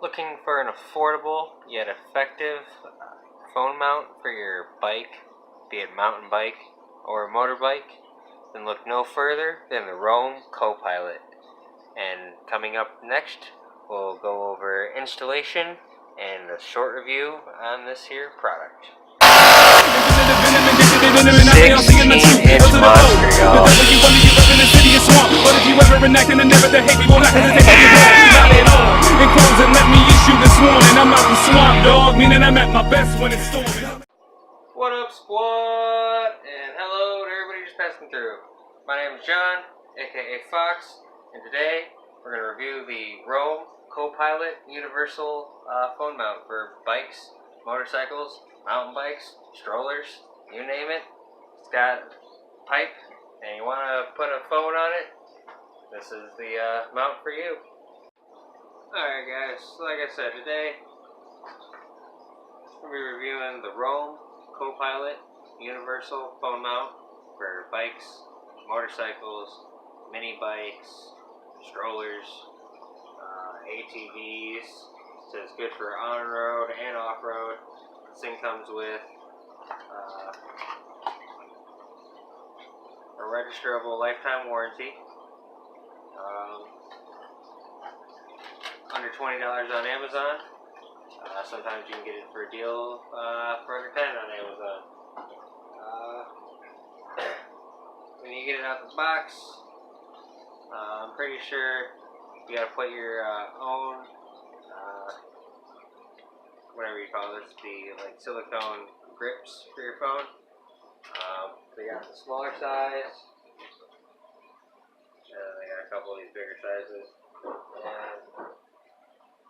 Looking for an affordable yet effective phone mount for your bike, be it mountain bike or motorbike? Then look no further than the Roam Copilot. And coming up next, we'll go over installation and a short review on this here product. 16-inch monster, y'all. In closing, let me issue this warning. I'm not the swamp dog, meaning I'm at my best when it's storming. What up, squad? And hello to everybody just passing through. My name is John, aka Fox, and today we're going to review the Roam Copilot Universal phone mount for bikes, motorcycles, mountain bikes, strollers, you name it. It's got a pipe, and you want to put a phone on it, this is the mount for you. Alright guys, like I said, today we'll be reviewing the Roam Copilot Universal phone mount for bikes, motorcycles, mini bikes, strollers, ATVs. So it's good for on-road and off-road. This thing comes with a registerable lifetime warranty. Under $20 on Amazon. Sometimes you can get it for a deal for under $10 on Amazon. When you get it out of the box, I'm pretty sure you gotta put your own, whatever you call this, the like silicone grips for your phone. They got the smaller size, and they got a couple of these bigger sizes. And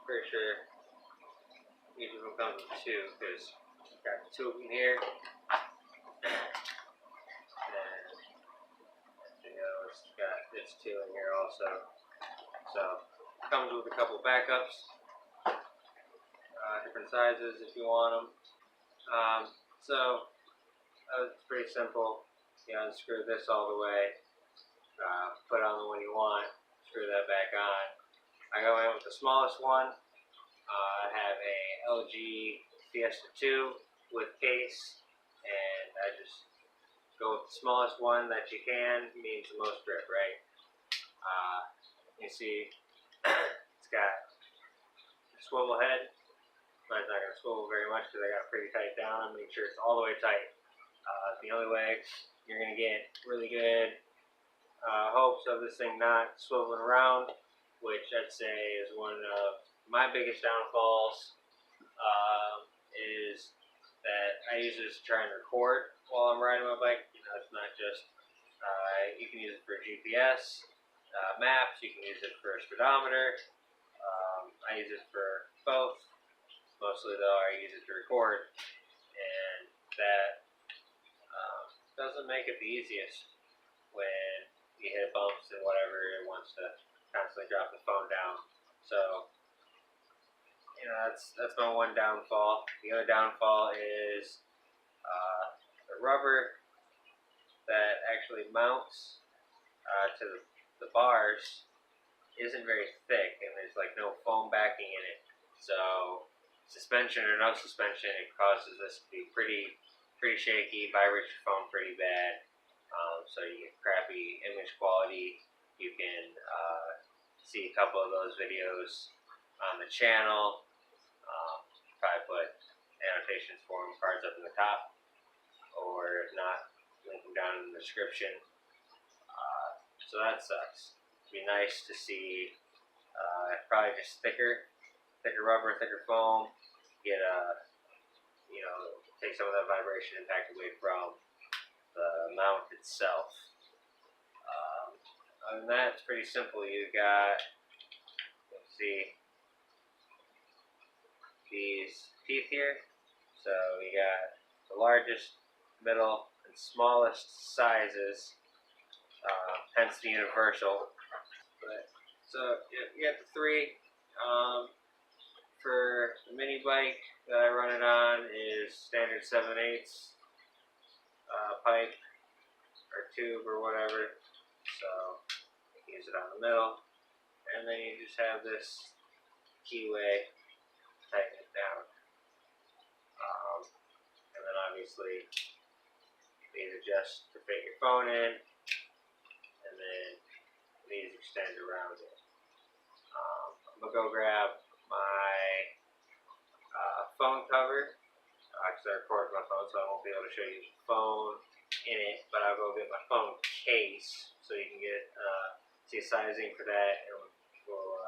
pretty sure each of them comes with two, because you've got two of them here. And it's got this two in here also. So it comes with a couple backups, different sizes if you want them. So it's pretty simple. You unscrew this all the way, put on the one you want, screw that back on. I go in with the smallest one. I have a LG Fiesta 2 with case, and I just go with the smallest one that you can, means the most grip, right? You see, it's got a swivel head. Mine's not going to swivel very much because I got it pretty tight down. I make sure it's all the way tight. The only way you're going to get really good hopes of this thing not swiveling around, which I'd say is one of my biggest downfalls, is that I use this to try and record while I'm riding my bike. You know, it's not just, you can use it for GPS, maps, you can use it for a speedometer. I use it for both. Mostly though, I use it to record, and that doesn't make it the easiest when you hit bumps and whatever, it wants to constantly drop the phone down. So, you know, that's my one downfall. The other downfall is the rubber that actually mounts to the bars isn't very thick, and there's like no foam backing in it. So, suspension or no suspension, it causes this to be pretty shaky, vibrates your phone pretty bad. So you get crappy image quality. You can see a couple of those videos on the channel. Probably put annotations for them, cards up in the top, or if not, link them down in the description. So that sucks. It'd be nice to see probably just thicker rubber, thicker foam. Get take some of that vibration impact away from the mount itself. Other than that, it's pretty simple. You got, let's see, these teeth here. So you got the largest, middle, and smallest sizes, hence the universal. But so you got the three. For the mini bike that I run it on is standard 7/8 pipe or tube or whatever. So use it on the middle, and then you just have this keyway, tighten it down. And then obviously these adjust to fit your phone in, and then these extend around it. I'm gonna go grab my phone cover, because I record my phone, so I won't be able to show you the phone in it, but I'll go get my phone case so you can get see sizing for that, and we'll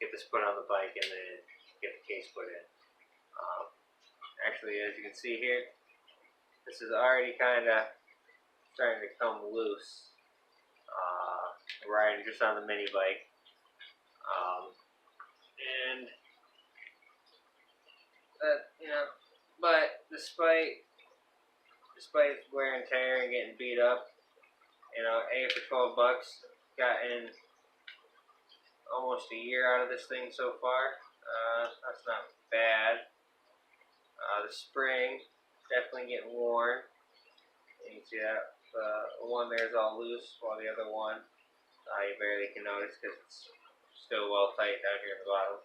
get this put on the bike and then get the case put in. Actually, as you can see here, this is already kind of starting to come loose. Riding just on the mini bike, and but despite wear and tear and getting beat up, A for $12, gotten almost a year out of this thing so far. That's not bad. The spring definitely getting worn. You can see that the one there is all loose, while the other one you barely can notice because it's still well tight down here in the bottom.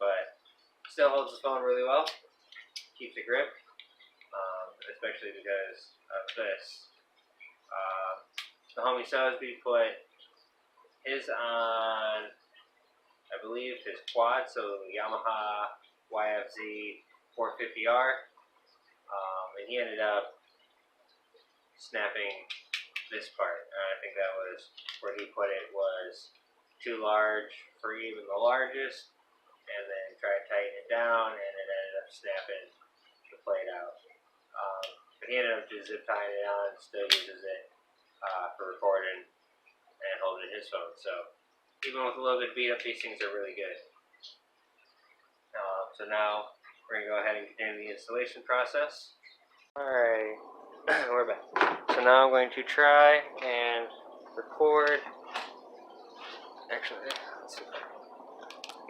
But still holds the phone really well, keeps it grip, especially because of this. The homie Sosby put his on, I believe, his quad, so Yamaha YFZ 450R, and he ended up snapping this part. I think that was where he put it was too large for even the largest, and then tried to tighten it down, and it ended up snapping the plate out. But he ended up just zip tying it on and still uses it for recording and holding his phone. So even with a little bit beat up, these things are really good. So now we're going to go ahead and continue the installation process. Alright, we're back. So now I'm going to try and record. Actually, let's see if I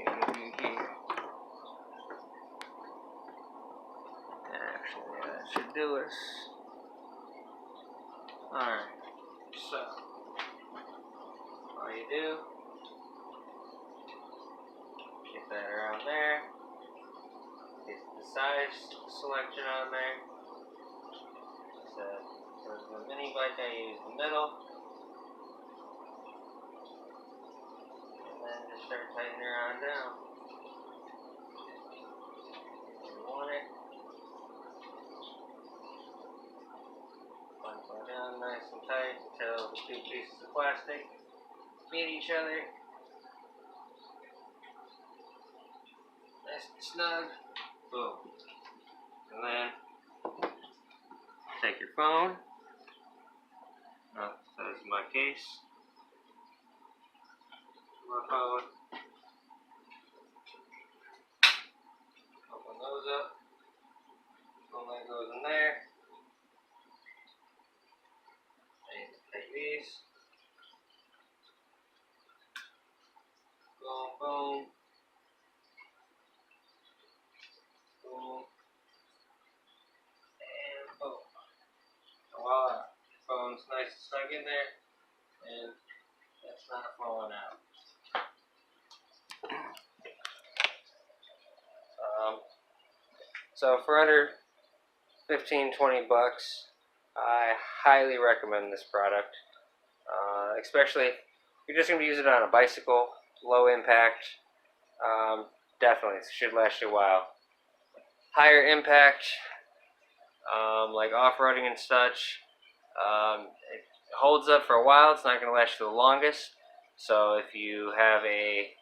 can get you here. Actually, that should do us. Alright, so all you do, get that around there. Get the size selection on there. So for the mini bike, I use the middle. And then just start tightening her on down. You want it. Punch her down nice and tight until the two pieces of plastic meet each other. Nice and snug. Boom. And then take your phone. That is my case. My phone. Open those up. Phone that goes in there. And take these. Boom, boom. Boom. And boom. Voila. Phone's nice and snug in there, and that's not falling out. So for under 15-20 bucks, I highly recommend this product. Especially if you're just going to be using it on a bicycle, low impact. Definitely, it should last you a while. Higher impact, like off-roading and such, it holds up for a while. It's not going to last you the longest. So if you have a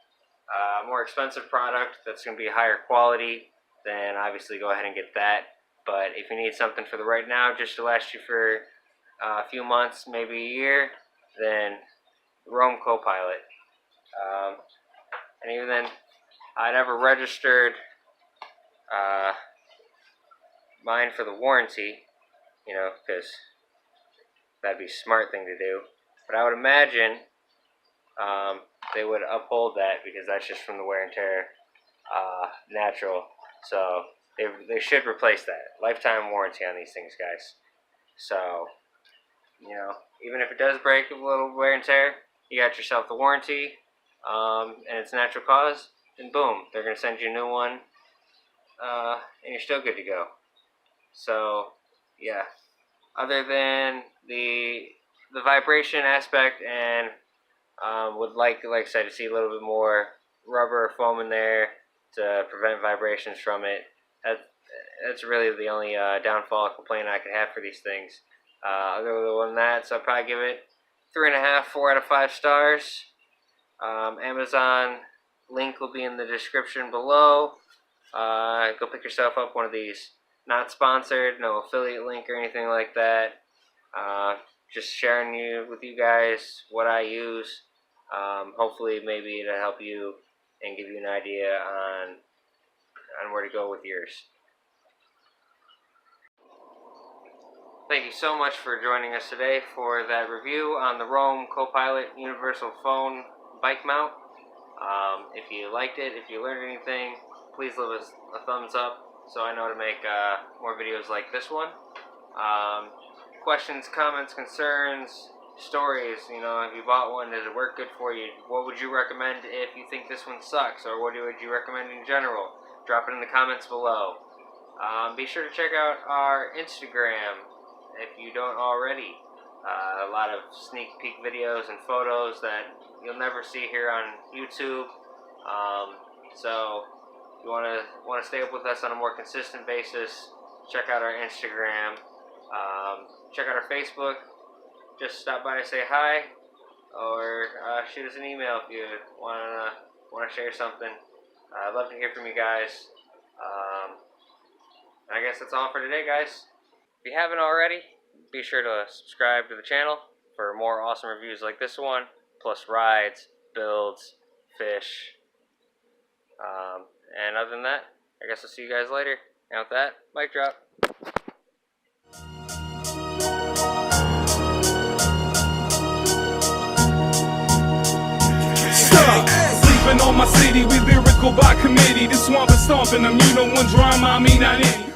more expensive product that's going to be higher quality, then obviously go ahead and get that. But if you need something for the right now, just to last you for a few months, maybe a year, then Roam Copilot. And even then, I never registered mine for the warranty, because that'd be a smart thing to do. But I would imagine they would uphold that, because that's just from the wear and tear, natural. So they should replace that. Lifetime warranty on these things, guys. So, even if it does break a little wear and tear, you got yourself the warranty. and it's natural cause, then boom, they're going to send you a new one, and you're still good to go. So, yeah. Other than the vibration aspect, and would like I said, to see a little bit more rubber or foam in there to prevent vibrations from it. That's really the only downfall complaint I could have for these things. Other than that, so I'd probably give it 3.5, 4 out of 5 stars. Amazon link will be in the description below. Go pick yourself up one of these. Not sponsored, no affiliate link or anything like that. Just sharing with you guys what I use. Hopefully, maybe it'll help you and give you an idea on where to go with yours. Thank you so much for joining us today for that review on the Roam Copilot Universal Phone Bike Mount. If you liked it, if you learned anything, please leave us a thumbs up so I know to make more videos like this one. Questions, comments, concerns, stories, if you bought one, does it work good for you? What would you recommend if you think this one sucks, or what would you recommend in general? Drop it in the comments below. Be sure to check out our Instagram if you don't already. A lot of sneak peek videos and photos that you'll never see here on YouTube. So if you want to stay up with us on a more consistent basis, check out our Instagram. Check out our Facebook. Just stop by and say hi, or shoot us an email if you want to share something. I'd love to hear from you guys. I guess that's all for today, guys. If you haven't already, be sure to subscribe to the channel for more awesome reviews like this one, plus rides, builds, fish. And other than that, I guess I'll see you guys later. And with that, mic drop. Sleeping on my city, we lyrical by committee. The swamp is stomping them, you know one drama, I mean not any.